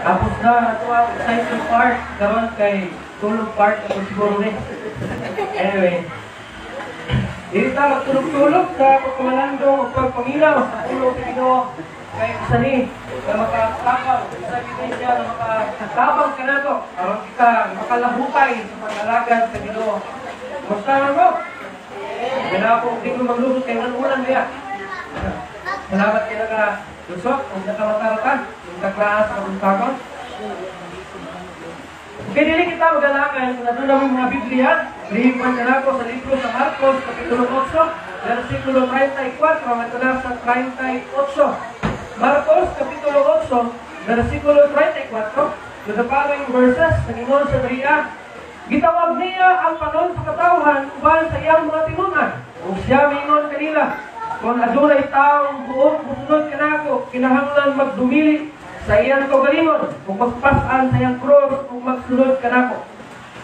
Tapos na ito ang exciting part karon kay tulong part ako siguro rin. Anyway, dito tayo magtulog-tulog sa pagkamalando o pagpaminaw sa ulo sa Ginoo kay isa ni na makatabang sa ebidensya na makatabang ka na to aron kita makalahukay sa pag-alagad sa Ginoo. Basta na mo? Kaya po hindi ko maglusot kayo ng ulan niya. Salamat kayo na lusot kung nakamatarakan yung kaklaan sa kabuntagon. Okay, dili kita mag-alakan kung nato namin mga Biblia. Lihipan ka ako sa libro sa Marcos, Kapitulo 8, versikulo 34, matula sa 38. Marcos, Kapitulo 8, versikulo 34, to the following verses, nagingon sa Maria, gitawag niya ang panon sa katawhan uban sa iyang mga tinunan. Kung siya mingon kanila, kung adunay taong buong musunod kanako, kinahanglan magdumili sa iyang kaugalingon, kung magpasan sa iyang cross, kung magsunod kanako.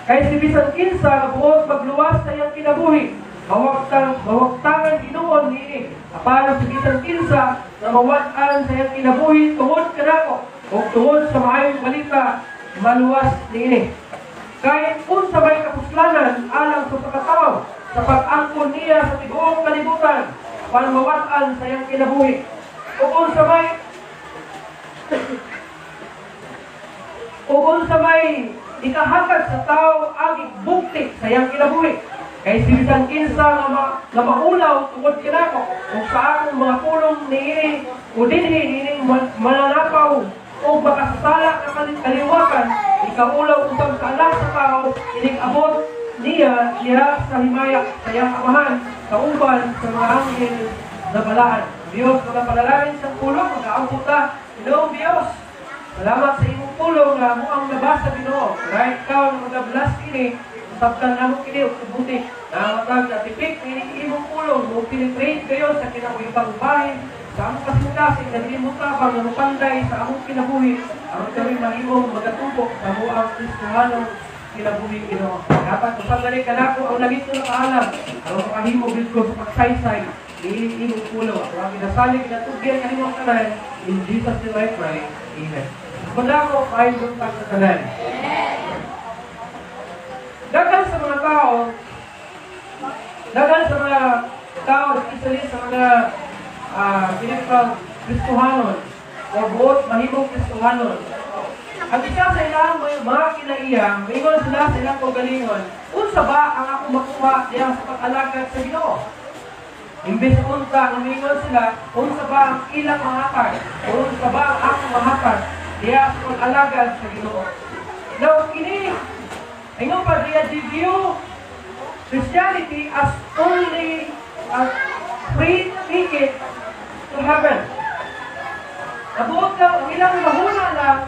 Kay si bisan kinsa na buot magluwas sa iyang kinabuhi, mawagtangan Ginoon niini. Apan si bisan kinsa na mawad-an sa iyang kinabuhi tungod kanako, o tungod sa maayong balita, maluwas niini. Kahit unsa may kapuslanan alang sa pagkatawaw, sa pag-angkon niya sa tibuong kalibutan, panmawad-an sa iyang kinabuhi. O unsa may ikahagad sa tao ang bukti sa iyang kinabuhi. Kay si bisan kinsa nga maulaw tungod kinako, kung sa akong mga pulong niini o dinhi niining mananapaw o makasasala na kaliwakan, ikaulaw usang sa anak sa tao, ining abot niya sa himaya sa iyang amahan, kauban sa mga anghel na balaan. Diyos, mga panalangin sa pulong, mag-aabot ta, Ginoong Diyos, salamat sa imong pulong na mo ang nabasa Ginoo. Kahit ikaw ang mag-bless kini, sabtan na mo kini, ubuti, na matag na tipik, kini imong pulong, mo pinitrain kayo sa kinabuhibang bahin, sa among kasingkasin, na hindi mo tabang, na panday sa among kinabuhi, ang kami mahimong magatubok sa buang Kristohanong kinabuhi Ginoo. Dapat usang ka na ako ang lagit ko na kaalam, ang makahimog dito sa pagsaysay, imong pulong. Ang kinasalig na tugyan ng imong tanan, in Jesus' name I pray. Amen. Mula ko, kain buntag sa tanan. Dagan sa mga tao, especially sa mga pinagpag-Kristohanon o buot mahimong Kristohanon. Ang isa sa ilang mga kinaiyang, mayroon sila sa ilang kaugalingon, unsa ba ang ako makuha diyan sa pag-alagad sa Ginoo? Imbes unsa ang mayroon sila, unsa ba ang ilang mahatag? Unsa ba ang ako mahatag diyan sa pag-alagad sa Ginoo? Now, kini, ayun pa diya view Christianity as only a free ticket to heaven. Nabuot lang, ang ilang mahuna lang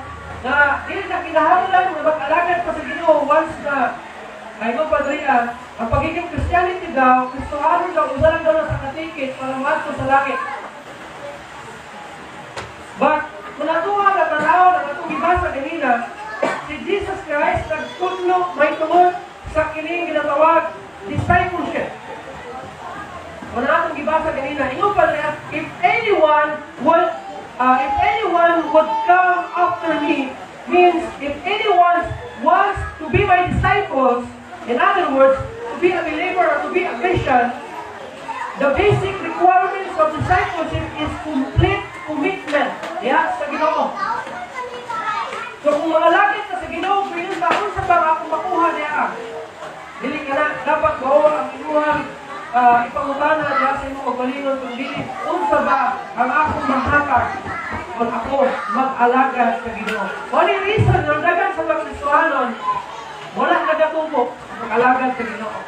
na hindi na kinahanglan na mag-alagad pa sa Ginoo once na ayun pa diya, ang pagiging Christianity daw, Kristohanon daw, usa lang daw na sa katikit para maadto sa langit. But, manatuwa na tanaw na itong ibasa kanina, si Jesus Christ nagtudlo may tungod sa kining ginatawag discipleship. Kung na itong ibasa kanina, inyo pa rin, if anyone would come after me, means if anyone wants to be my disciples, in other words, to be a believer or to be a Christian, the basic requirements of discipleship is complete commitment. Sa Ginoo. So kung malalagit ka sa Ginoo, kung yun taon sa bang akong makuha niya, dili ka na, dapat bawa ang inuhang ipangutana niya sa imong magalingon kung dili, unsa ba ang akong mahatag kung ako mag-alagad sa Ginoo. Only reason, yung dagan sa Kristohanon, wala nagatubok sa mag-alagad sa Ginoo.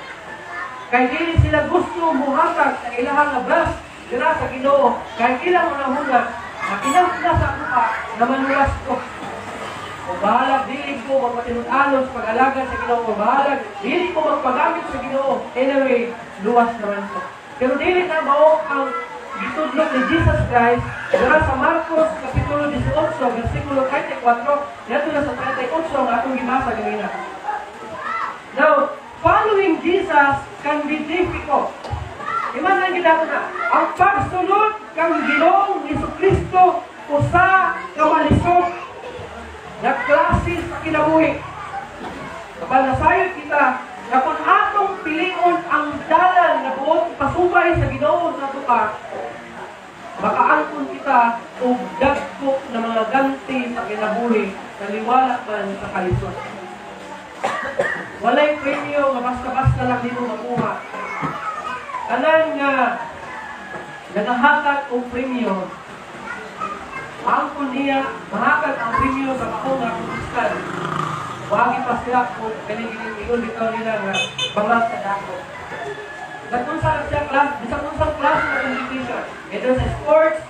Kaya dili sila gusto muhatag sa ilahang nablas dira sa Ginoo. Kaya ilang unahunag, na ilang sila sa kuha na manulas ko. Kung bahalag, dili ko magpatinun-anos pag-alagad sa Ginoo. Kung bahalag, dili ko magpagamit sa Ginoo. Anyway, luwas naman ko. Pero dili na mao ang gitudlok ni Jesus Christ dira sa Marcos Kapitulo 18, versikulo 34, yato na sa 38 ang atong gibasa ganina. Now, following Jesus can be difficult. Iman lang ginato na, ang pagsunod kang Ginoong Jesucristo usa ka malisod. na klase sa kinabuhi. Kapag nasayod kita, na kung atong pilion ang dalan na buot pasubay sa Ginoo sa tuka, makaangkon kita o dagko na mga ganti sa kinabuhi na liwala man sa kalisod. Walay premyo nga basta-basta lang dito makuha. Kanan nga nagahakat o premyo, angkon niya, mahakat ang premyo sa ako nga kumiskan. Wagi pa sila kung galing-galing bitaw nila nga bangat sa dako. Sa kung saan siya class, bisa kung saan class na competition, either sa sports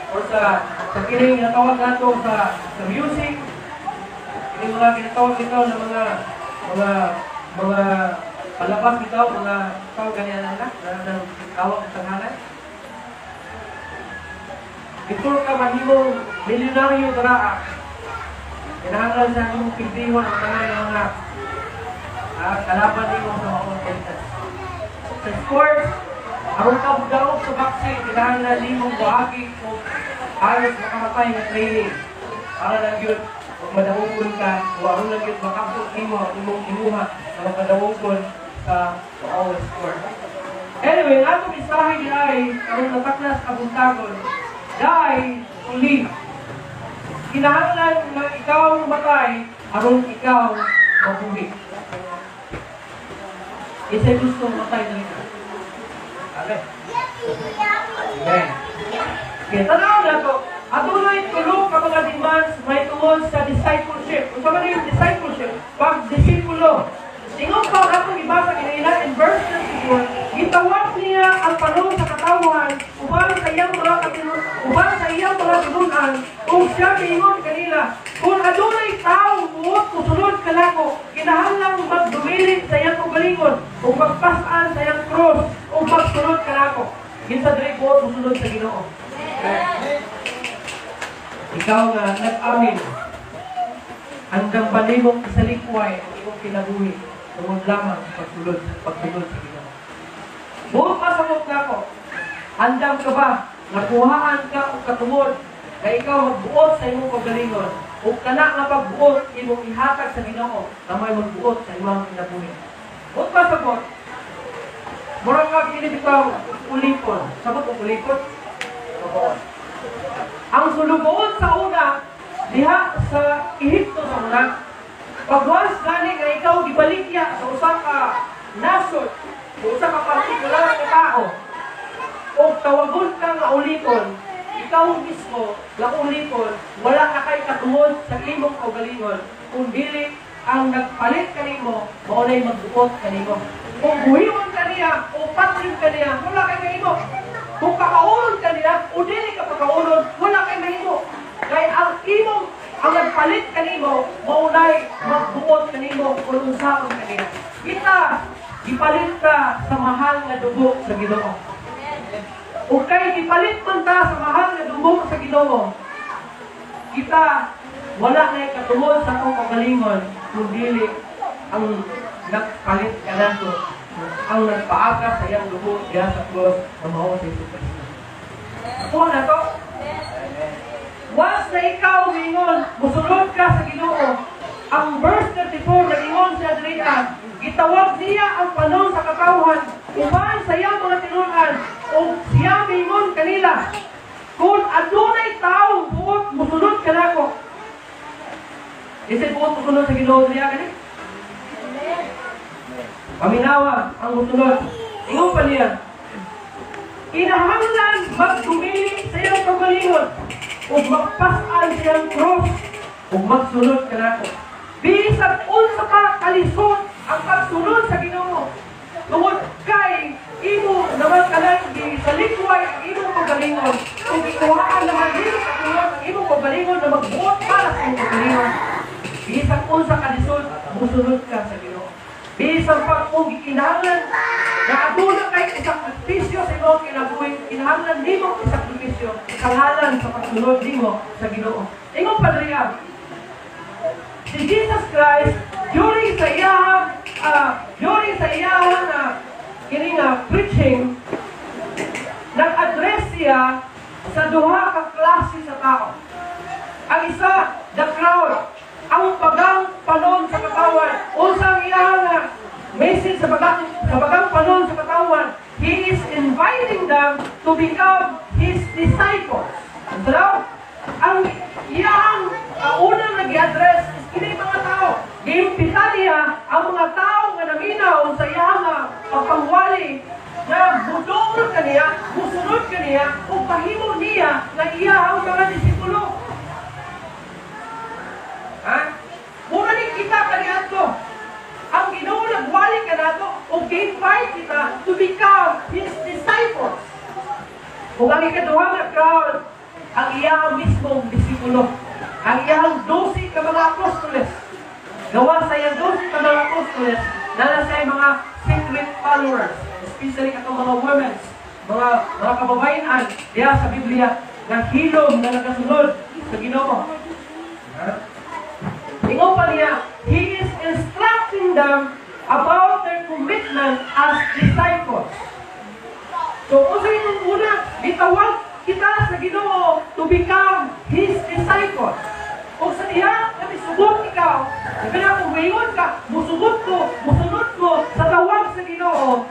or sa kining natawag nato sa music, kining mga ginatawag bitaw na mga palabas bitaw, mga tawag ganyan na tawag sa tanghalan. Before ka mahimong milyonaryo daraa, kinahanglan sa imong pildihon ang mga kalaban nimo sa mga contestants. Sa sports, aron ka daog sa vaccine, kinahanglan nimo buhagi o ayos makamatay na training para lang yun kung madawgon ka o aron lang yun makabot nimo ang imong imuha na makadawgon sa mga sport. Anyway, atong isahe di ay aron nataklas kabuntagon dahil to live. Kinahanglan na ikaw matay, aron ikaw mabuhi. Isa gusto matay na ito. Okay. Okay. Okay, tanaw na ito. Adunay tulong ka mga demands may tungod sa discipleship. Kung saan yung discipleship? Pag-disipulo. Tingong pa akong ibasa kinailan in verse 24, gitawag niya ang panahon sa katawhan upang sa iyang mga tinunan kung siya kaingon kanila. Kung adunay tao buot kusunod kanako, kinahanglang magdumili sa iyang ugalingon o magpasaan sa iyang cross o magsunod kanako. Kinsa diri buot kusunod sa Ginoo. Ikaw nga nag-amin, andang panimong isalikway ang iyong kinabuhi tungod lamang pagsulod sa Ginoo. Buot pasabot nako, andam ka ba? Nakuhaan ka o katungod na ikaw magbuot sa imong kagalingon o kana nga pagbuot imong ihatag sa Ginoo na may magbuot sa imong kinabuhi. Buot pasabot, murang nga kinibitaw ulipon. Sabot ang ulipon? Ang sulubuot sa una, diha sa Ehipto sa una, pagwas gani nga ikaw gibalikya sa usa ka nasod, sa usa ka partikular na tao, o tawagon ka nga ulipon, ikaw mismo, lang ulipon, wala ka kay katungod sa imong kaugalingon, kung dili ang nagpalit kanimo, maunay magbuot kanimo. Kung buhiwon kaniya, o patrin kaniya, wala kay mahimo. Kung kakaulon kaniya, o dili ka pakaulon, wala kay mahimo. Kaya ang imong, ang nagpalit kanimo, maunay magbuot kanimo, kung unsaon kaniya. Kita, ipalit ka sa mahal na dugo sa Ginoo. O kay ipalit man ta sa mahal na dugo sa Ginoo, kita wala na katungod sa akong kagalingon, kung dili ang nagpalit ka nato, ang nagpaaga sa iyang dugo diya sa cross na mao si Jesus Cristo. Ako na to. Once na ikaw mingon, musulod ka sa Ginoo, ang verse 34 na ingon siya diriya, gitawag niya ang panahon sa katawhan uban sa iyang mga tinunan o siya mingon kanila, kung adunay tao buot musulod ka nako. Isip buot musulod sa Ginoo diriya kani? Paminawa ang musulod. Ingon pa niya, kinahanglan magdumili sa iyang kagalingon o magpasaan sa iyang cross o magsunod ka nako. Bisag unsa ka kalisod ang pagsunod sa Ginoo. Tungod kay imo naman kanang sa likway ang imong kagalingon. Kung ikuhaan naman dito sa tulog ang imong kagalingon na magbuot para sa imong kagalingon. Bisag unsa ka lisod, musunod ka sa Ginoo. Bisag pag kung kinahanglan na aduna kay isang sakripisyo sa imong kinabuhi, kinahanglan nimo isang sakripisyo kangalan sa pagsunod nimo sa Ginoo. Ingon pa diriya, si Jesus Christ, during sa iyahang preaching, nag-address siya sa duha ka klase sa tao. Ang isa, the crowd. sa bagang panon sa katawan, He is inviting them to become His disciples. So now, ang iyang unang nag-i-address is kini mga tao. Giimbita niya ang mga tao nga naminaw sa iyang pagpangwali na budol kaniya, musunod kaniya, o pahimo niya na iya ang mga disipulo. Ha? Muna ni kita kaniya to. Ang Ginoo nagwali ka nato o gi-invite kita to become His disciples. Kung ang ikaduha nga crowd, ang iyang mismong disipulo, ang iyang 12 ka mga apostoles, gawa sa iyang 12 ka mga apostoles, na sa mga secret followers, especially katong mga women, mga kababayan diya sa Biblia, na hilom na nagasunod sa Ginoo. Ingon pa niya, He is instructing them about their commitment as disciples. So, kung sa inyong una, itawag kita sa Ginoo to become His disciples. Kung sa diha, kami sugot ikaw, sabi na kung mayroon ka, musugot ko, musunod ko sa tawag sa Ginoo,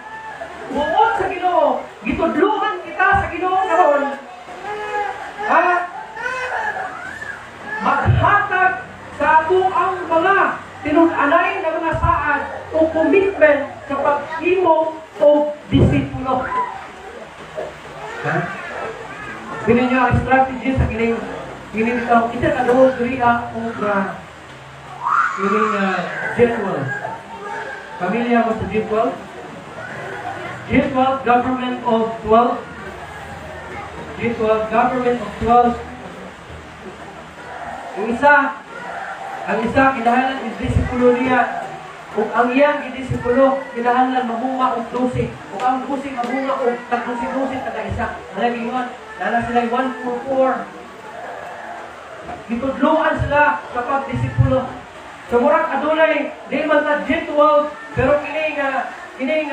buot sa Ginoo, gitudluhan kita sa Ginoo karon, maghatag sa ato ang mga tinun-anay na mga saad o commitment sa paghimo o disipulo. Pili niyo ang strategy sa kining ito. Kita kadoon diriya o kining G12. Pamilya mo sa G12? G12, Government of 12. G12, Government of 12. Ang isa, kinahanglan is disipulo niya. Kung ang iyang idisipulo, kinahanglan mamunga o 12. Kung ang 12 mamunga o 12 kada isa. Nalaging yun, nala sila 144. Gitudluan sila sa pagdisipulo. So murag adunay, di man ta G12, pero kining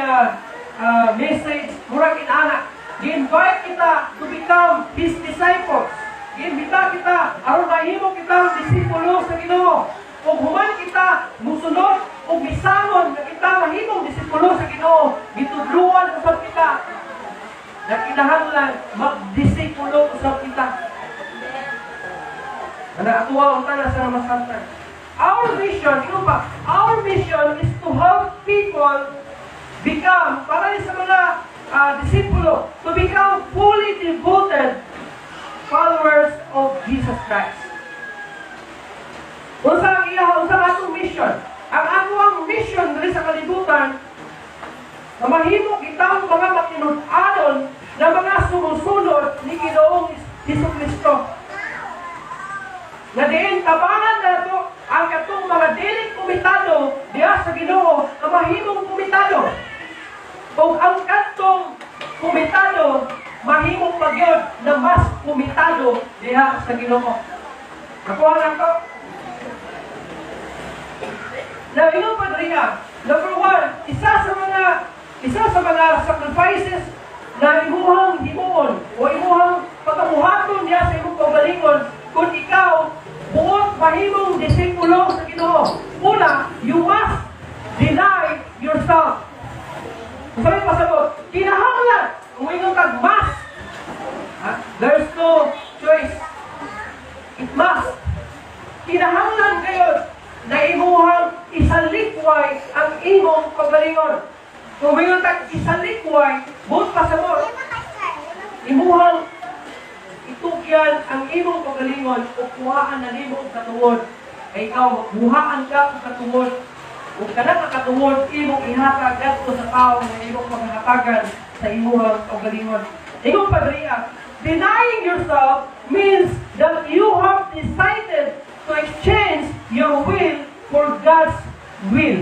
message, murag inanak. Gi-invite kita to become His disciples. Gi-invita kita, aron mahimo kita disipulo sa Ginoo. Kung human kita musunod o bisangon na kita mahimong disipulo sa Ginoo, gitudluan usab kita. Na kinahanglan magdisipulo usab kita. Ana atuwa unta na sa masantan. Our mission is to help people become, para sa mga disipulo, to become fully devoted followers of Jesus Christ. Unsa atong mission? Ang atong mission diri sa kalibutan, na mahimo kitang mga matinud-anon na mga sumusunod ni Ginoong Jesucristo. Na diin tabangan nato ang katong mga diling kumitado diya sa Ginoo na mahimong kumitado. Kung ang katong kumitado mahimong pagyod na mas kumitado diya sa Ginoo. Nakuha na to. Na ingon pa diriya, number 1, isa sa mga sacrifices na imuhang himuon o imuhang pagkamuhaton niya sa imong kaugalingon kung ikaw buot mahimong disipulo sa Ginoo. Una, you must deny yourself. Sabi pasabot, kinahanglan kung ingon kag must. There's no choice. It must. Kinahanglan kayo na imuhang isalikway ang imong kaugalingon. Kung ingon kag isalikway, buot pasabot, imuhang itukyan ang imong kaugalingon o kuhaan na nimo og katuwod. Kay ikaw buhaan ka og katuwod. Ug kanang katuwod imong ihatag adto sa tawo nga imong panghatagan sa imong kaugalingon. Ingon pa diriya, denying yourself means that you have decided to exchange your will for God's will.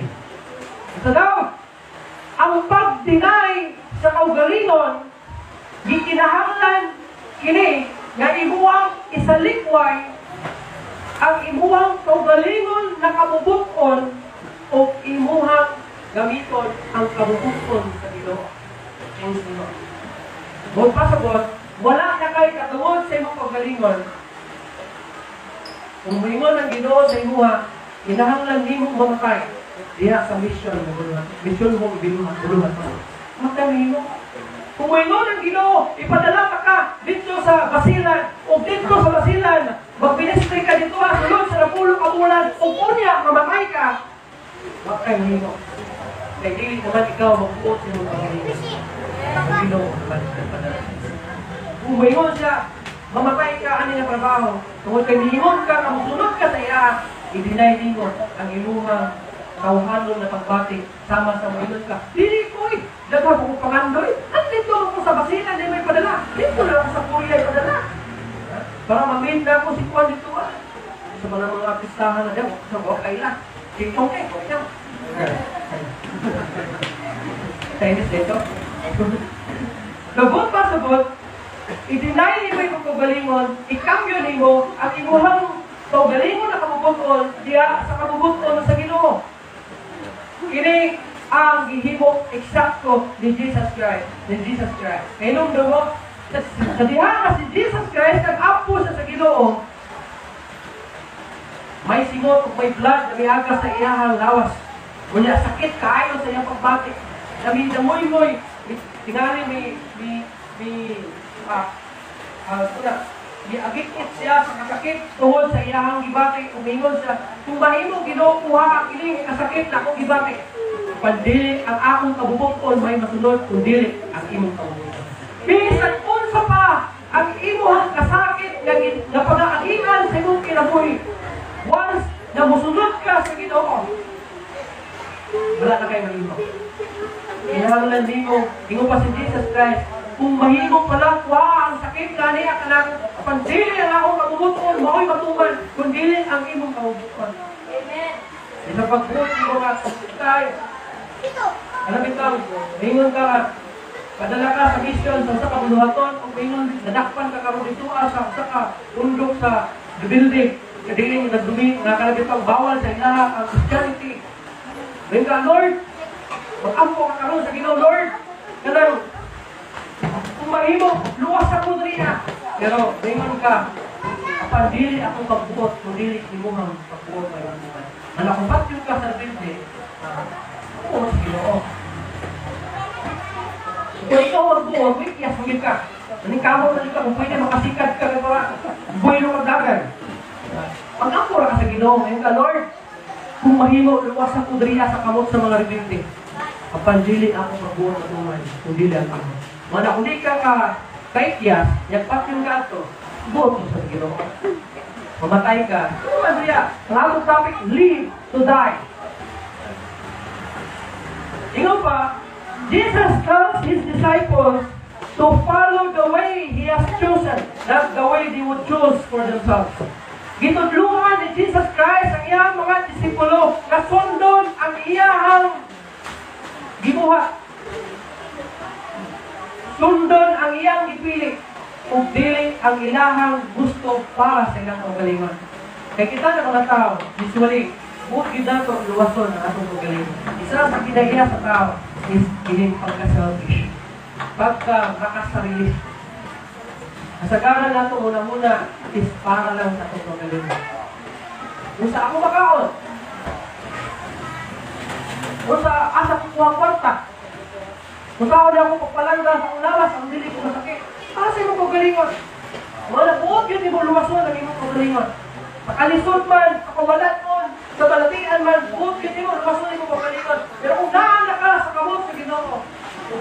So now, ang pag-deny sa kaugalingon, gikinahanglan kini nga imuhang isalikway ang imuhang kaugalingon na kabubuton o imuhang gamiton ang kabubuton sa Ginoo. Ang Ginoo. Kung pasabot, wala na kay katuwod sa imong kaugalingon. Kung moingon ang Ginoo sa imuha, kinahanglan nimong mamatay. Diya sa mission mo buluhan. Mission mo buluhan mo. Magdamino. Kung mayroon ang Ginoo, ipadala ka dito sa basilan o dito sa basilan, magministry ka dito sulod sa napulong kabulan o kunya, mamatay ka. Magdamino. Kaya dili naman ikaw magbuot sa mga Panginoon. Ang Ginoo naman ipadala. Kung mayroon siya, mamatay ka ani nga trabaho. Kung kaniyon ka, kamusunod ka sa iya, i-deny mo ang iluhang kauhanon na pagbati sama sa mayroon ka. Dili ko daghan ko pangandoy. At dito ako sa basilan, di may padala. Dito lang ako sa Korea padala. Para ma-main na ako si Juan dito. Sa mga artistahan na dyan, sa okay lang. Tingtong okay lang. Chinese dito. Labot pa sabot, i-deny ni mo yung kaugalingon, ikambyo ni mo, at imuhang kaugalingon na kabubuton, diya sa kabubuton sa Ginoo. Kini ang gihimo eksakto ni Jesus Christ. Kaya nung daw, sa diha na si Jesus Christ, nag-apo siya sa Ginoo, may simot o may blood na may aga sa iyahang lawas. Kunya sakit kaayo sa iyang pagbati. Damoy-moy, tingali agit-it siya sa kasakit tuhod sa iyahang gibati. Umingon siya, kung mahimo Ginoo kuha ang iling kasakit na akong gibati. Pandili ang akong kabubukon may masunod, kung dili ang imong kabubukon. Bisan unsa pa ang imong kasakit na pag-aagian sa imong kinabuhi. Once na musunod ka sa Ginoo, wala na kayo mahimo. Kinahanglan nimo, ingo pa si Jesus Christ, kung mahimo pala kuha ang sakit na niya kanang pandili ang akong kabubukon, mao'y matuman, kung dili ang imong kabubukon. Amen. Isa pagbuti mo nga tayo. Alam ikaw, ingon ka, padala ka sa mission sa kabuluhaton, kung ingon, nadakpan ka karon dito sa ka, undok sa the building, kadiling nagdumi, nakalabit ang bawal sa ilaha ang Christianity. Ngayon ka, Lord, mag-ampo ka karon sa Ginoo, Lord. Ganun, kung mahimo, luwas sa kudriya. Pero, ingon ka, pandili akong pagbuot, kung dili imuhang pagbuot ay manuman. Nalakumpat yung ka sa building, oo, sa Ginoo. Kung ikaw magbuot, may kiyas magin ka. Nanikamo na ka, kung pwede makasikat ka ng mga buhay ng magdagan. Pag-ampo ka sa Ginoo, ngayon ka, Lord, kung mahimo, luwas sa kudriya sa kamot sa mga rebelde. Pandili ako pagbuot at umay, kung dili ang kamot. Mana kung di ka kaikyas, yagpat yung gato, buot mo sa Ginoo. Mamatay ka. Ano ba siya? Ang atong topic, live to die. Ingo pa, Jesus tells His disciples to follow the way He has chosen, not the way they would choose for themselves. Gitudlungan ni Jesus Christ ang iyang mga disipulo na sundon ang iyang gibuhat. Sundon ang iyang gipili ug dili ang ilahang gusto para sa ilang kaugalingon. Kaya kita na mga tao, usually, buot yun na ito luwason ang atong kaugalingon. Isa sa kinaiya sa tao is kining pagka-selfish. Pagka-makasarili. Kasagaran na ito muna-muna is para lang sa atong kaugalingon. Kung sa ako makaon, kung sa asa kukuha kwarta, kung sa ako ako pagpalanda sa ulawas, ang dili ko masakit. Para sa imong kaugalingon. Wala buot yun, imong luwason ang imong kaugalingon. Makalisod man, kapawalan mo, sa balatian man, buot yun imong luwason imong kaugalingon. Pero kung daan na ka sa kamot sa Ginoo,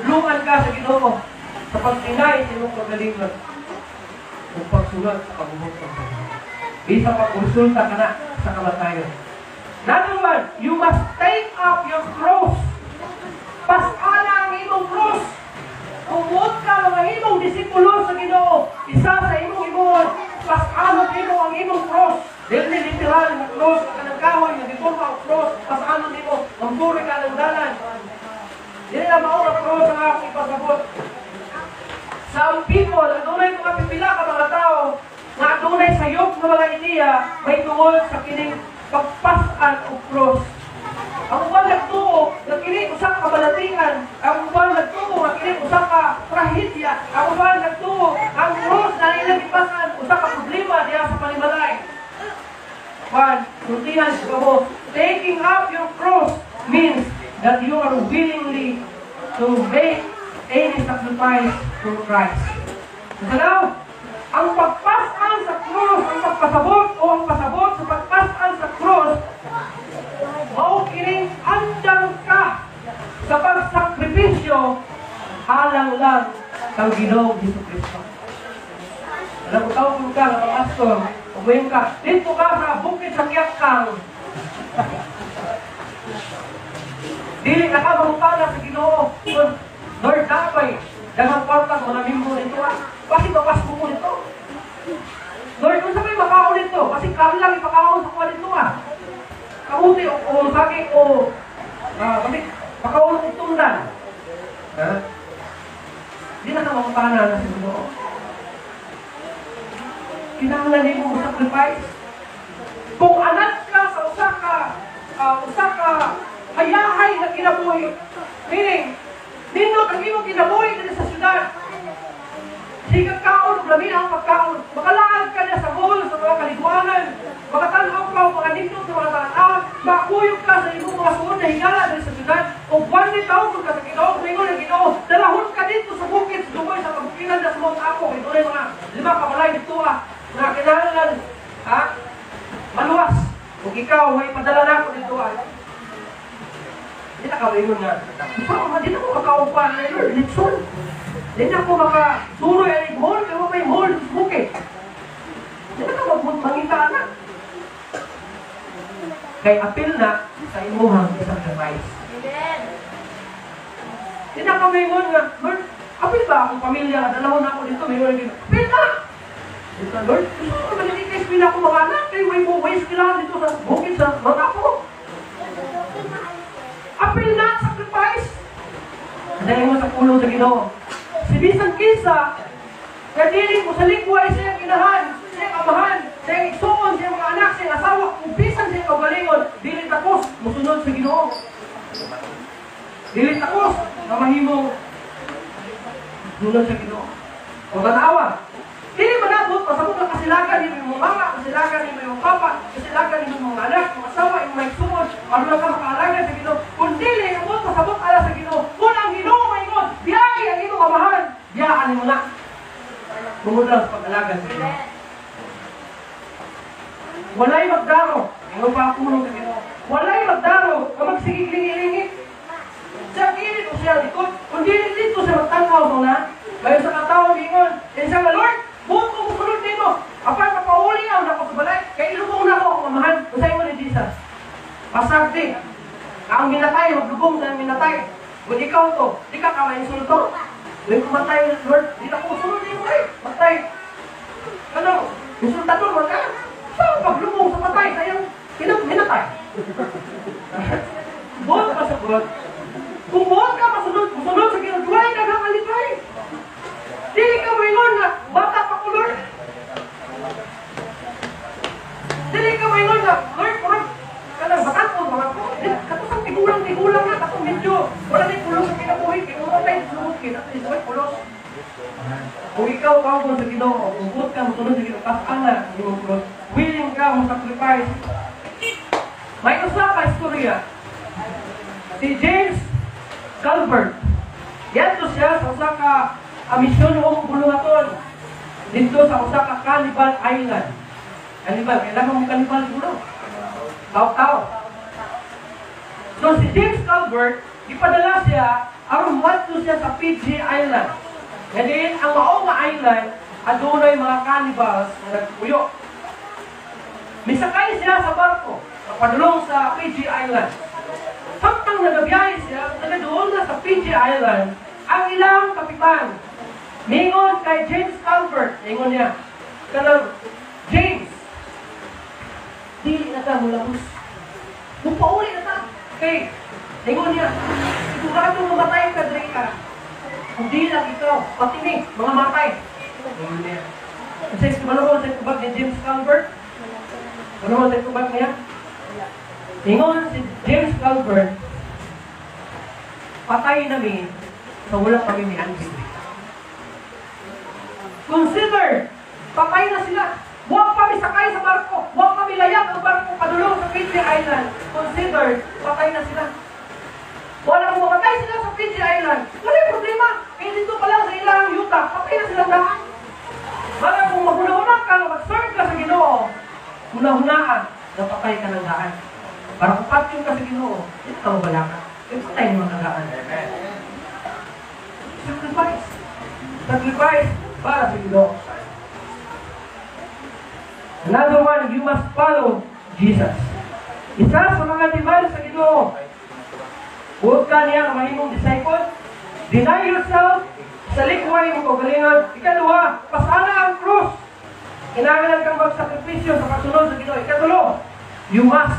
luman ka sa Ginoo, sa pag-inay sa imong kaugalingon, kung pagsulat sa pagbubuot ng Ginoo. Bisa pag-konsulta ka na sa kamatayon. Number one, you must take up your cross. Pasana ang imong cross. Kumuot ka mga imong disipulo sa Ginoo. Isa sa imong imuon, pasano nimo ang imong cross. Dili literal na cross, kanang kahoy nga dito ka cross, pasano nimo ang puri ka ng dalan. Dili na mao ang cross ang akong ipasabot. Some people, adunay mga pipila ka mga tao, nga adunay sayop ng mga ideya, may tungod sa kining pagpasan o cross. Ang uban nagtuo, nagkinig usang kabalatian. Ang uban nagtuo, nagkinig usang ka-trahedya. Ang uban nagtuo, ang cross na ilang ipasan, usang ka-problema diya sa panimalay. Juan, kuntihan, mo, taking up your cross means that you are willingly to make any sacrifice for Christ. So now, ang pagpasaan sa cross, ang pagpasabot o ang pasabot sa pagpasaan sa cross, maukiling andang ka sa pagsakripisyo alang lang kang Ginoong Jesucristo. Alam mo, tawag ka ng mga pastor, umayon ka, dito ka sa bukid sa Kiyakang. Dili na ka mamutala sa Ginoo. Lord, tapay, dagang kwartang mga mimbo nito kasi bapas mo nito. Lord, kung sa may makaon nito, kasi kami lang ipakaon sa kuha nito Kamuti o saging o kasi makaon ng tundan. Di na ka mamutala na sa Ginoo. Kinahanglan mo sacrifice. Kung anak ka sa usa ka hayahay na kinabuhi, meaning nindot ang imong kinabuhi dito sa syudad, sige kaon, lamin ang pagkaon, makalaag ka na sa mall, sa mga kaliguanan, makatanaw ka o mga nindot sa mga tanaw, makuyog ka sa imong mga suod na higala dito sa syudad, o buwan ni taon ka sa Ginoo, kumingon ng Ginoo, dalahon ka dito sa bukid, sa Dumoy, sa pagbukilan na sa mga ako, ito na yung mga 5 kamalay dito na kinahanglan, maluwas. Kung ikaw, may padala na ako dito hindi na kawingon nga. Hindi na ako makaupa na yun, litson. Hindi na ako makasuroy ang hall, kaya may hall, bukit. Hindi na ako mangita na. Kaya apil na sa imuhang sacrifice. Hindi na kawingon nga, Lord, apil ba akong pamilya, dalawon na ako dito, may hall dito. Apil na! Lord, gusto ko manilitis pila akong mga anak, kaya may buways kailangan dito sa bukit sa mga ako. Apil na, sacrifice. Dahil mo sa kulong sa Ginoo. Si Bisan Kisa, kadili mo sa likway siyang inahan, siyang amahan, siyang igsuon, siyang mga anak, siyang asawa, kung bisan siyang kagalingon, dili takos, musunod sa Ginoo. Dili takos, na mahimong sunod sa Ginoo. O tanawa, dili manabot, pasabot ang kasilagan ni mga mama, kasilagan ni mga papa, kasilagan ni mga anak, mga asawa, yung mga igsuon, ano lang ka makaalagan sa Ginoo. Kung dili, abot, pasabot ala sa Ginoo. Kung ang Ginoo maingon, biyay ang iyong amahan, biyaan mo na. Tungod lang sa pag-alagan sa Ginoo. Walay magdaro, ingon pa ako nung sa Ginoo. Walay magdaro, na magsigig lingi-lingi. Siya kilit o siya likod. Kung dili dito siya magtanaw mo na, ngayon sa katawang ingon, siya nga, Lord, buot ko kusunod dito. Apart mapauli ako na pagkabalay, kaya ilubong na ako ang amahan. Usay mo ni Jesus. Pasagdi. Ang minatay, maglubong sa minatay. Kung ikaw to, di ka insulto. Kung kumatay, Lord, di na ko kusunod dito matay. Ano? Insultador, wag ka. Saan maglubong sa matay? Sayang, minatay. Buot ka sa buot. Kung buot ka, masunod sa ginagawa, dagang alipay. Dili ka maingon na, bata pa ko, Lord. Dili ka maingon na, Lord, kanang batat ko, mga ko. Katusang tigulang na, katong medyo. Wala na yung pulos sa kinabuhi, kinumatay, sunod kita, ito ay pulos. Kung ikaw mo sa Ginoo, kung buot ka, masunod sa Ginoo, pasana, yung pulos. Willing ka, sacrifice. May usa ka istorya. Si James Calvert. Yan to siya sa usa ka misyon o bulungaton dito sa usa ka Cannibal Island. Cannibal, kailangan mo cannibal dito. Tao-tao. So si James Calvert, ipadala siya, aron madto siya sa Fiji Island. Ngayon, ang maong nga island, adunay mga cannibals na nagpuyo. Misakay siya sa barko, padulong sa Fiji Island. Samtang nagabiyahe siya, nagadoon na sa Fiji Island, ang ilang kapitan, ningon kay James Calvert, ningon niya, kanang, James, dili na ta mula bus. Mupauli na ta. Okay, ningon niya, siguradong mamatay ka, Drake. Hindi lang ikaw, pati ni, mga matay. Ningon niya. Kasi kumalaw sa kubag ni James Calvert, kumalaw sa kubag niya, ningon si James Calvert, patay namin sa wala kami ni Angel. Consider, patay na sila. Huwag kami sakay sa barko. Huwag kami milayak ang barko padulong sa Fiji Island, considered patay na sila. Wala kung mamatay sila sa Fiji Island, wala yung problema. Kaya dito pa lang sa ilang yuta, patay na silang lahat. Wala kung mahuna-huna ka, mag-serve ka sa Ginoo, huna-hunaan, napatay ka ng daan. Para kung patyon ka sa Ginoo, hindi ka mabala ka. Kaya patay naman ang daan. Sacrifice. Sacrifice para sa Ginoo. Another one, you must follow Jesus. Isa sa mga demands sa Ginoo, huwag ka niya ang mahimong disciple. Deny yourself. Sa likway mo kagalingan. Ikaduha, pasana ang krus. Kinahanglan kang magsakripisyo sa kasunod sa Ginoo. Ikatulo, you must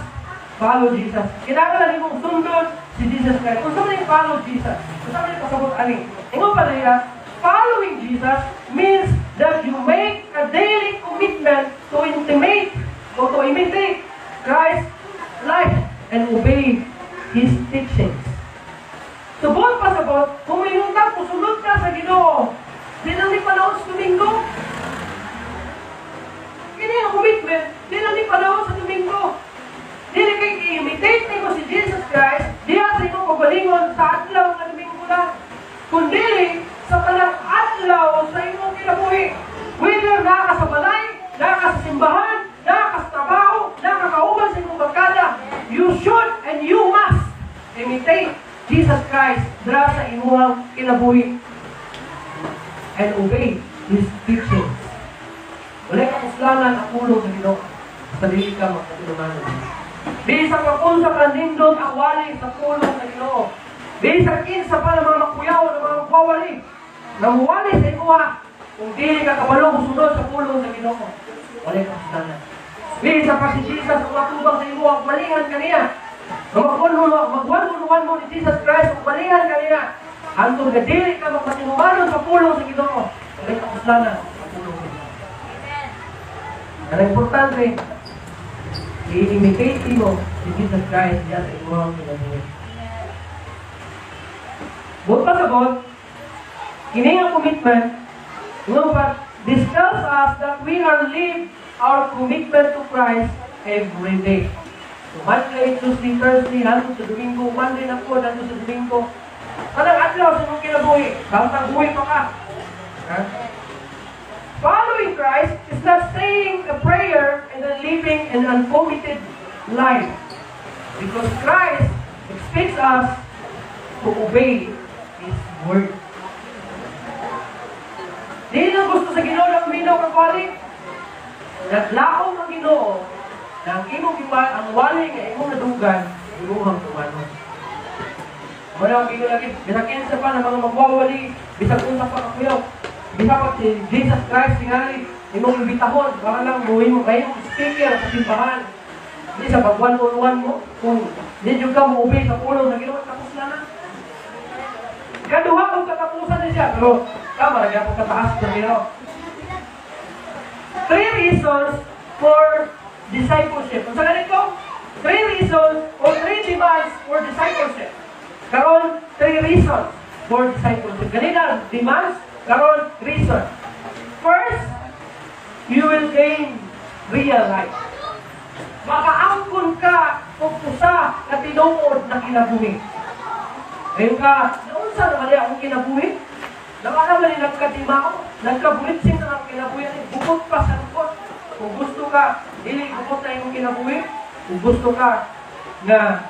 follow Jesus. Kinahanglan mong sundon si Jesus Christ. Kung saan yung follow Jesus? Kung saan yung pasabot ani? Ingo pa niya, following Jesus means that you make a daily commitment to intimate or to imitate Christ's life and obey His teachings. Subot pa sabot, kung may luntag, kusunod ka sa Ginoo. Di lang di panahon sa Domingo. Kini ang commitment, di lang di panahon sa Domingo. Di lang kayo i-imitate mo si Jesus Christ, diya sa imong pagalingon sa adlaw ng Domingo na. Kundi sa palang adlaw sa imong kinabuhi. Whether naka sa balay, naka sa simbahan, naka sa trabaho, nakakauban sa imong barkada, you should and you must imitate Jesus Christ dra sa imuhang kinabuhi and obey His teachings. Wala ka puslanan ang ulo sa Ginoo sa dili ka magkatulumanon. Bisag mapunsa ka nindot ang wali sa pulo sa Ginoo. Bisag kinsa pa ng mga makuyaw ng mga magwawali namuwali sa imuha kung dili ka kabalo musunod sa pulo sa Ginoo. Wala ka puslanan. Bisag pa si Jesus ang matubang sa imuha malingan kaniya. Magwan mo ni Jesus Christ, balihan ka niya. Hantong na dili ka magpatinumanon sa pulong sa Ginoo. Kaya kapuslanan sa pulong sa Ginoo. Ang importante, i-imitate mo si Jesus Christ diya sa imuhang kinabuhi. Buot pa sabot, kini ang commitment, this tells us that we are live our commitment to Christ every day. So, Monday, Tuesday, Thursday, hanggang sa Domingo, Monday na po, hanggang sa Domingo. Anong adlaw sa mong kinabuhi? Bantang buhay pa ka. Following Christ is not saying a prayer and then living an uncommitted life. Because Christ expects us to obey His word. Di na gusto sa Ginoo na uminaw kang wali. Naglaong ang Ginoo na ang imong ang wali nga imong nadugan, imuhang tumanon. Wala ang ginoo lagi, bisag kinsa pa ng mga magwawali, bisag unsa pa kakuyaw, bisag pa si Jesus Christ tingali, imong ibitahon, para lang buhay mo kayo, speaker sa simbahan. Hindi sa pag-one-on-one mo, kung hindi ka mo-obey sa pulo na ginawa, tapos na na. Kaduha kung katapusan na siya, pero tama, nagyan po kataas na Ginoo. 3 reasons for discipleship. Kung sa ganito, 3 reasons or 3 demands for discipleship. Karon, 3 reasons for discipleship. Ganito, demands, karon, reason. First, you will gain real life. Makaangkon ka kung usa na tinuod na kinabuhi. Ngayon ka, naunsa na kaya akong kinabuhi? Nakanaman ni nagkatimao, nagkabuhitsing na ang kinabuhi. Bukod pa sa lukot. Kung gusto ka, dili bukod na yung kinabuhi. Kung gusto ka na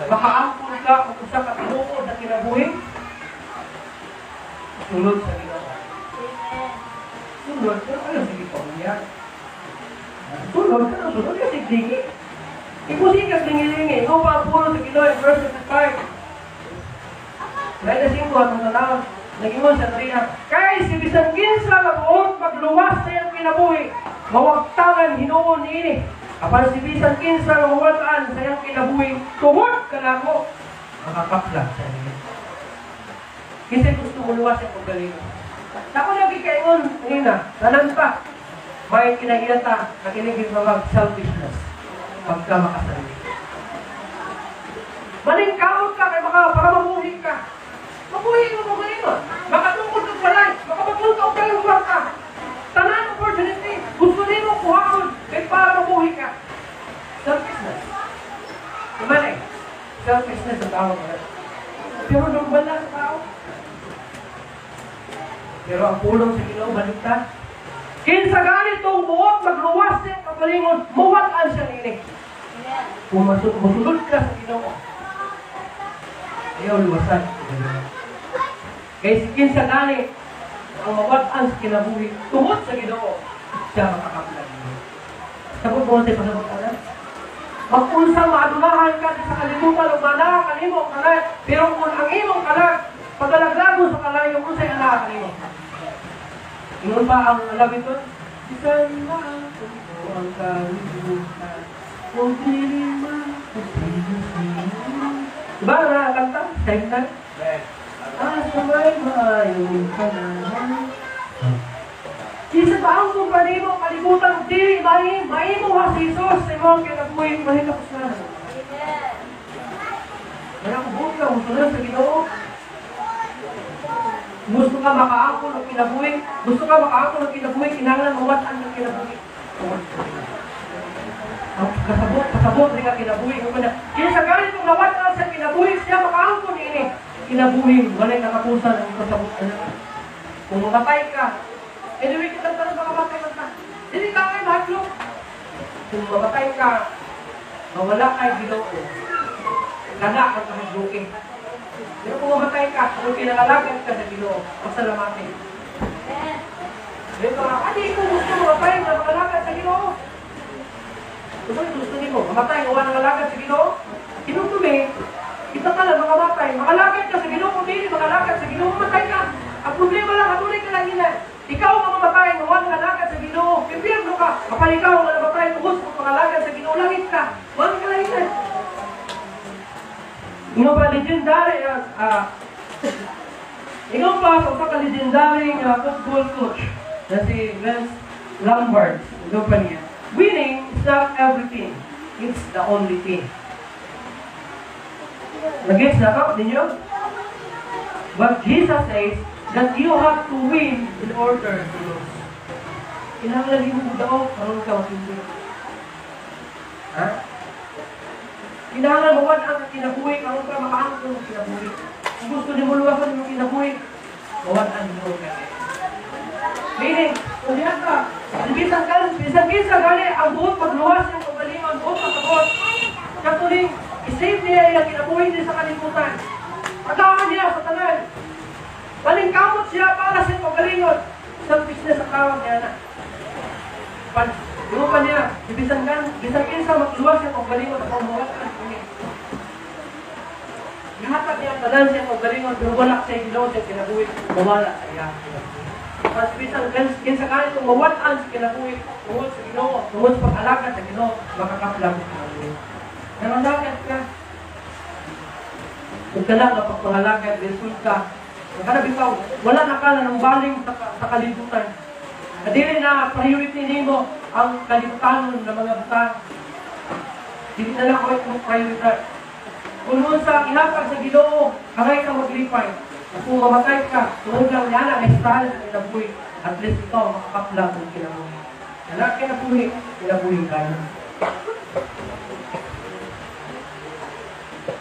makaangkon ka kung usa ka tinuod na kinabuhi, sunod sa Ginoo. Sunod, pero ano sige pa niya? Sunod ka na, sunod ka sigdigi. Ipusin ka lingi-lingi. Ikaw pa ang puno sa Ginoo in verse 55. Dahil na 5 atong tanawon. Nag-ingon sa Trina, kay si bisan kinsa magbuot magluwas sa iyang kinabuhi, mawagtangan hinuon niini. Apan si bisan kinsa mawataan sa iyang kinabuhi, tuhod kanako, makakapla sa niya. Kasi gusto mo luwas yung paggalingon. Ako lagi kaingon, nina, tanan pa, may kinahiyata na kinigil mag-selfishness pagka makasarili. Maningkamot ka kay para mabuhi ka. Mabuhi mo magalingon. Makatungkol ka balay, makapagpunta ka ng kwarta. Tanan opportunity, gusto din mo kuhaon kay para mabuhi ka. Selfishness sa tao. Pero normal lang sa tao. Pero ang pulong sa Ginoo baliktad. Kinsa ganitong buot magluwas siya kapalingon, mawat-an siya nini. Kung masulod ka sa Ginoo, ayaw luwasan. Kaya si kinsa gani ang mawat-an sa kinabuhi, tungod sa Ginoo, siya makakaplag. Sabot mo natin pasabot ka na? Mag-unsang maadunahan ka sa kalimutan o mana, kalimong kalag, pero kung ang imong kalag, paglalaglago sa kalay, yung unsay anak kalimong. Ingon pa ang alam ito? Isang ako ang kalimutan, kung piling diba na kanta? Same time? Sa may maayong kanan. Isa ba ang kung panimo kalimutan dili maimo ha si Jesus sa imong kinabuhi mahitapos na. Kaya kung buong ka, musunod sa Ginoo. Gusto ka makaangkol ng kinabuhi, gusto ka makaangkol ng kinabuhi, kinahanglan mawatan ng kinabuhi. Kasabot rin ka kinabuhi. Kaya sa ganit kung nawatan sa kinabuhi, siya makaangkol ini. Kinabuhi, walay nakapusan ang kasabot na. Kung mamatay ka, anyway, kita tanong baka mamatay ka. Hindi ka kayo mahaglok. Kung mamatay ka, mawala kay Ginoo. Kana ang kahaglukin. Pero kung mamatay ka, kung pinangalagan ka sa Ginoo, pasalamatin. Dito ka, hindi ko gusto mamatay na mangalagan sa Ginoo. Gusto niyo, mamatay, gawa ng alagan sa Ginoo. Kinutumi, kita ka lang makamatay. Makalagad ka sa Ginoo, kung hindi makalagad sa Ginoo, mamatay ka. Ang problema lang, katuloy ka lang nila. Ikaw ang mamatay, gawa ng alagan sa Ginoo. Pimpirno ka, kapag ikaw ang mamatay, tungos kung makalagad sa Ginoo, langit ka. Huwag ka lang nila. Ingon pa, legendary, ingon pa sa usa ka legendary football coach na si Vince Lombardi. Ingon pa niya, winning is not everything, it's the only thing. Nag-gets na ka ninyo? But Jesus says that you have to win in order to lose. Kinahanglan mo daw, karon ka matindi. Ha? Kinahanglan mo ang kinabuhi, karon ka makaangkol ng kinabuhi. Kung gusto niyo mo luwasan yung kinabuhi, mawatan mo ka. Meaning, kung diyan ka, bisan gani, ang buot pagluwas yung pagalingon, buot pagkabot. Katuling, isave niya yung kinabuhi niya sa kalimutan. Pagkawan niya sa tanan. Balingkamot siya para sa pagalingon. Selfish na sa kawag niya na. Yung pa niya, bisan kinsa magluwas yung pagalingon at pagmawatan. Ihatag niya ang tanan siya pagalingon, pero wala siya ilaw siya kinabuhi, mawala sa iya. Mas bisan kinsa kani kung mawatan sa kinabuhi, tungod sa Ginoo, tungod sa pag-alaga sa Ginoo, makakaplang sa kinabuhi. Nangalagad ka. Kung ka lang pagpangalagad, resulta ka. Maghanap ikaw, wala na ka na ng baling sa kalibutan. Dili na priority nimo ang kalibutan ng mga butang. Dili na lang ako itong priority. Kung sa ihatag sa Ginoo, hangay ka maglipay. Kung mamatay ka, tungod lang yan ang estahan sa kinabuhi. At least ikaw makakaplang ng kinabuhi. Wala kinabuhi kayo.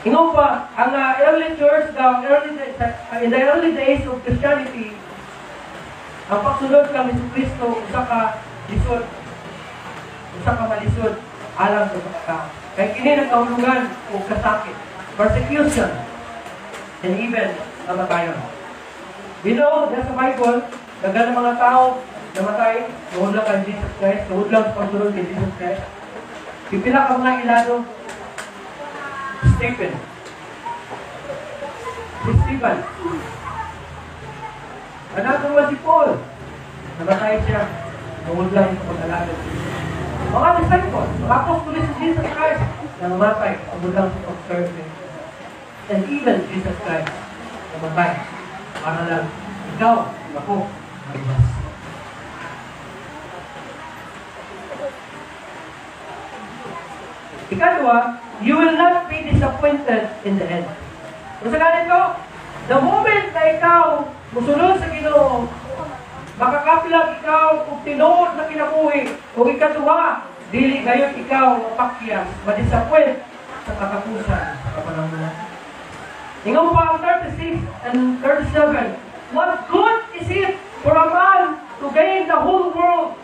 Ingon pa, ang early church, in the early days of Christianity, ang pagsunod kang Jesucristo, usa ka malisod, alang sa mga tao. Kaya kini nagkahulugan o kasakit, persecution, and even kamatayon. We know, sa Bible, dagan ng mga tao namatay, tuhod lang kay Jesus Christ, tuhod lang sa pagsunod kay Jesus Christ. Pipila ka mga ilado, Stephen. Si Stephen. Anak naman si Paul. Namatay siya. Tungod lang sa pag-alaga. Mga disciples, mga apostolis ni Jesus Christ, namatay. Tungod lang sa pag-serve. And even Jesus Christ, namatay. Para lang, ikaw, ako, magbas. Ikalawa, you will not be disappointed in the end. Kung sa ganito, the moment na ikaw musunod sa Ginoo, makakaplag ikaw kung tinuod na kinabuhi, o ikatuwa, dili gayon ikaw mapakyas, madisappoint sa katapusan sa panahon. Ingaw pa ang 36 and 37. What good is it for a man to gain the whole world,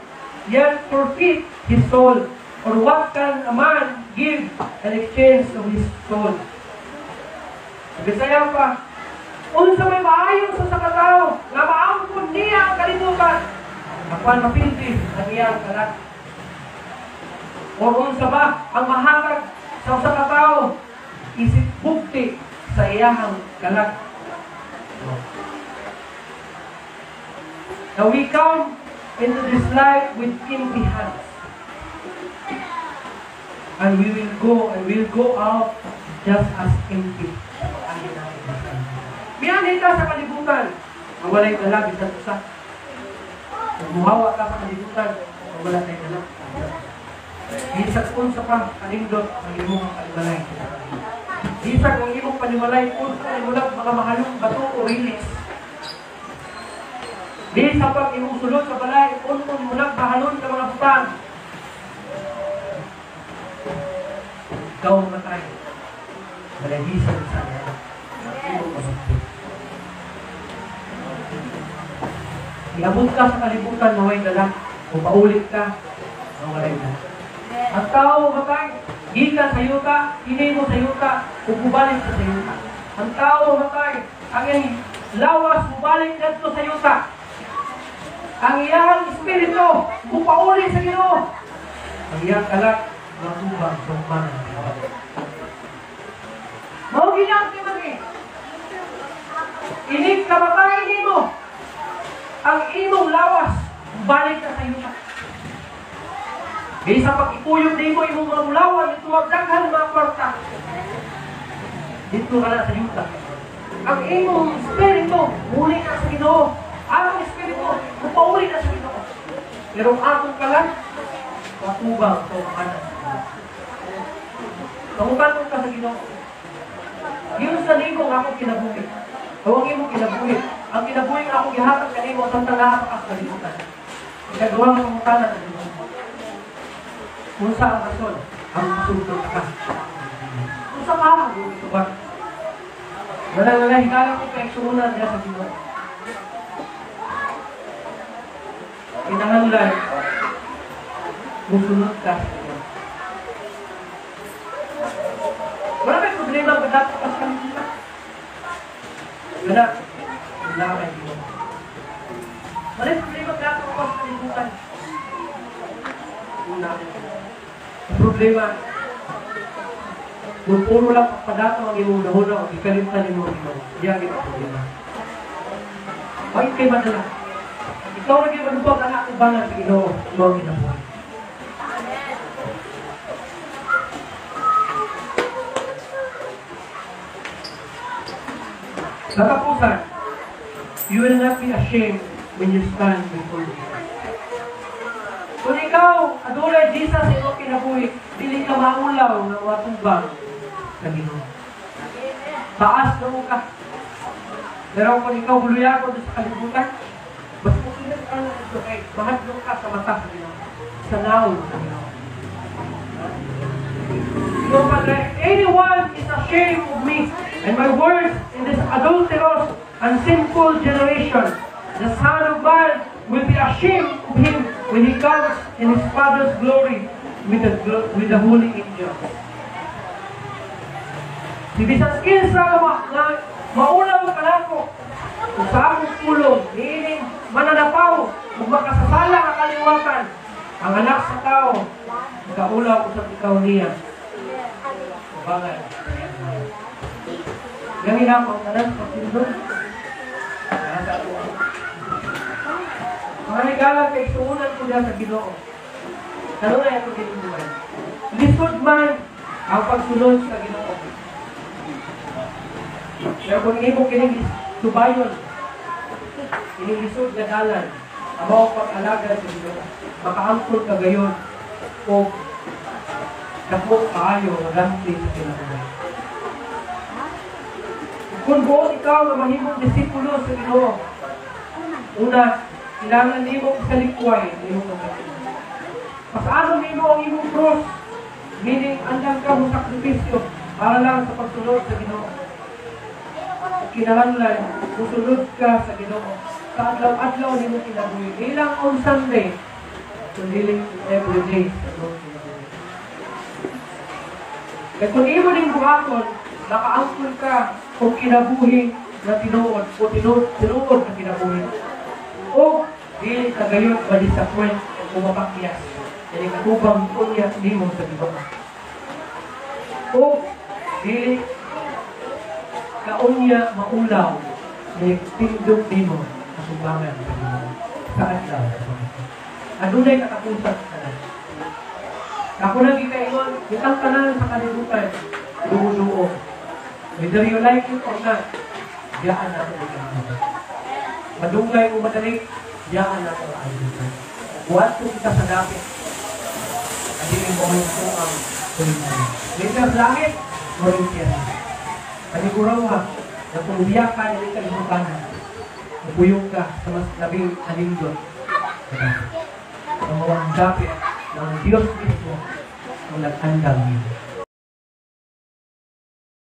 yet forfeit his soul? Or what can a man give in exchange of his soul? Bisaya pa, unsa may maayon sa katao, nga maangkon niya ang kalibutan, apan mapildi ang iyang kalat. O unsa ba ang mahangag sa katao, isip bukti sa iyang kalat. Now we come into this life with empty hands. And we will go out just as empty. Miyan ka sa kalibutan, ang walay dala, bisan usa. Nagmuhawa ka sa kalibutan, ang wala tayo dala. Bisag unsa pa, kanindot, ang imong kalibalay. Bisag ang imong panimalay, unsa ay mulag mga mahalong bato o rilis. Bisag pag imong sulod sa balay, unsa mulag mahalon sa mga butang. Ikaw matay. Malagisag sa niya. Iabot ka sa kalibutan na way dala. Kung paulit ka, nawalay na. Ang tao matay, gikan sa yuta, hinimo sa yuta, kung bubalik sa yuta. Ang tao matay, ang iyang lawas, bubalik dito sa yuta. Ang iyang espiritu, kung paulit sa Ginoo. Ang iyang kalat, matubang sa umanan. Mau ginang ti magi. Inig kamatay mo. Ang imong lawas balik ka sa yuta. Kaysa pag ipuyog din mo imong mga mulawan, ito magdaghan mga kwarta. Dito ka na sa yuta. Ang imong espiritu, muli na sa Ginoo. Ang espiritu, upauli na sa Ginoo. Pero ang akong kalan, matubang sa umanan. Kamutan ka sa Ginoo. Yun sa nimo nga ako kinabuhi. Huwag mo kinabuhi. Ang kinabuhi nga ako gihatag kanimo sa tanaha sa kalibutan. Ikagawa ng pangutanan sa Ginoo. Kung sa ang rason, ang masultong ka. Kung sa parang ito ba? Wala higala ko kay suunan niya sa Ginoo. Kinahanglan, musunod ka sa Ginoo. Wala may problema ang dapat ka sa kalibutan. Wala. Wala may Ginoo. Wala may problema ang dapat ka sa kalibutan. Wala. Ang problema, kung puro lang pagpadato ang iyong nahuna o ikalimtan mo ang iyong, diyan ang problema. Bakit kayo madala? Ikaw na kayo manubag ang aking bangal sa Ginoo, mga kinabuhay. Katapusan, you will not be ashamed when you stand before Jesus. Kung ikaw, adulay Jesus sa iyong kinabuhi, dili ka maulaw ng matubang sa Ginoo. Taas na mo ka. Pero kung ikaw buluyako sa kalibutan, mas pusinan ka na ito kay mahadlong ka sa mata sa Ginoo. Sa naon sa Ginoo. So, Padre, anyone is ashamed of me and my words in this adulterous and sinful generation, the Son of Man will be ashamed of him when he comes in his Father's glory with the holy angels. Si bisang kinsa nga maulaw ka nako kung sa akong pulong, niining mananapaw kung makasasala ka kaliwatan ang anak sa tao, kaulaw ko sa ikaw niya. Bangal. Yang hinapang tanan pagtindog. Mga ligalang kay suunan ko niya sa Ginoo. Tanong na ito kinubuhan. Lisod man ang pagsunod sa Ginoo. Pero kung hindi mo kining subayon, inilisod na dalan, ang mga pag-alaga sa Ginoo, makaangkol ka gayon o dapok kaayo na ganti sa kinabuhay. Kung buong ikaw na mahimong disipulo sa Ginoo, una, kailangan nimo kalikway, nimo kalikway. Pasaano nimo ang imong cross, meaning andang ka mo sakripisyo, para lang sa pagsunod sa Ginoo. Kinahanglan, musunod ka sa Ginoo. Sa adlaw-adlaw ni mo kinabuhi. Ilang on Sunday, kundi every day sa Lord kinabuhi. Kaya kung imo ning buhaton, nakaangkol ka kung kinabuhi na tinuod o tinuod na kinabuhi. O dili ka gayon ma-disappoint o mapakyas. Dili ka ubang unya nimo sa Ginoo. O dili kaunya maulaw ni tindog nimo sa sumbangan sa Ginoo sa adlaw. Adunay katapusan tanan. Ako na gikaingon, itang tanan sa kalibutan, duo-duo. Whether you like it or not, diyaan natin ang kalibutan. Madungay o madali, diyaan natin ang kalibutan. Buhat ko kita sa dapit. Adilin mo may ito ang kalibutan. Later sa langit, Corinthians. Kaniguraw ha, na kung ubiyak ka na kalibutan, napuyong ka sa mas labing alindot. Ang mga dapit ng Diyos mismo ang nag-andang nito.